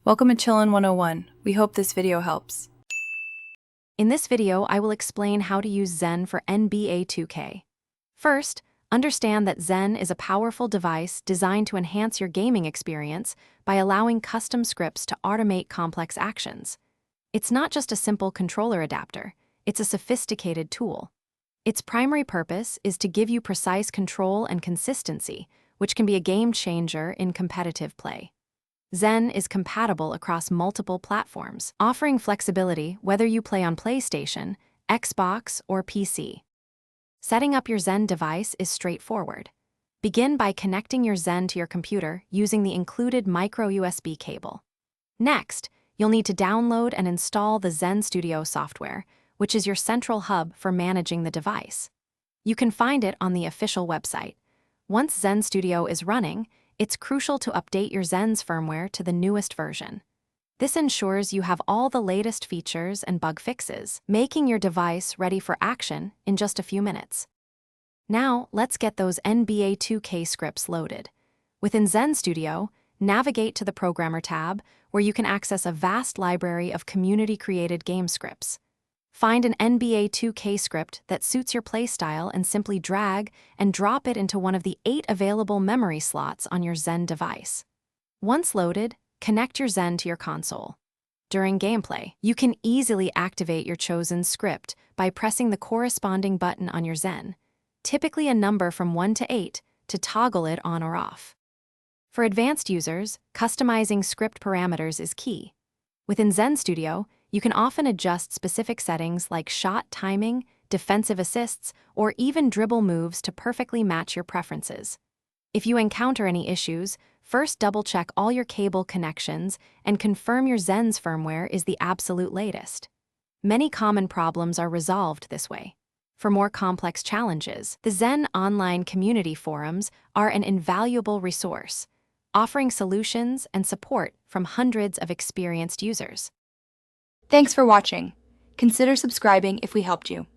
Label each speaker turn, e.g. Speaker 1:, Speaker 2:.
Speaker 1: Welcome to Chillin' 101. We hope this video helps.
Speaker 2: In this video, I will explain how to use Zen for NBA 2K. First, understand that Zen is a powerful device designed to enhance your gaming experience by allowing custom scripts to automate complex actions. It's not just a simple controller adapter, it's a sophisticated tool. Its primary purpose is to give you precise control and consistency, which can be a game changer in competitive play. Zen is compatible across multiple platforms, offering flexibility whether you play on PlayStation, Xbox, or PC. Setting up your Zen device is straightforward. Begin by connecting your Zen to your computer using the included micro USB cable. Next, you'll need to download and install the Zen Studio software, which is your central hub for managing the device. You can find it on the official website. Once Zen Studio is running, it's crucial to update your Zen's firmware to the newest version. This ensures you have all the latest features and bug fixes, making your device ready for action in just a few minutes. Now, let's get those NBA 2K scripts loaded. Within Zen Studio, navigate to the Programmer tab, where you can access a vast library of community-created game scripts. Find an NBA 2K script that suits your playstyle and simply drag and drop it into one of the 8 available memory slots on your Zen device. Once loaded, connect your Zen to your console. During gameplay, you can easily activate your chosen script by pressing the corresponding button on your Zen, typically a number from 1 to 8, to toggle it on or off. For advanced users, customizing script parameters is key. Within Zen Studio, you can often adjust specific settings like shot timing, defensive assists, or even dribble moves to perfectly match your preferences. If you encounter any issues, first double-check all your cable connections and confirm your Zen's firmware is the absolute latest. Many common problems are resolved this way. For more complex challenges, the Zen online community forums are an invaluable resource, offering solutions and support from hundreds of experienced users.
Speaker 1: Thanks for watching. Consider subscribing if we helped you.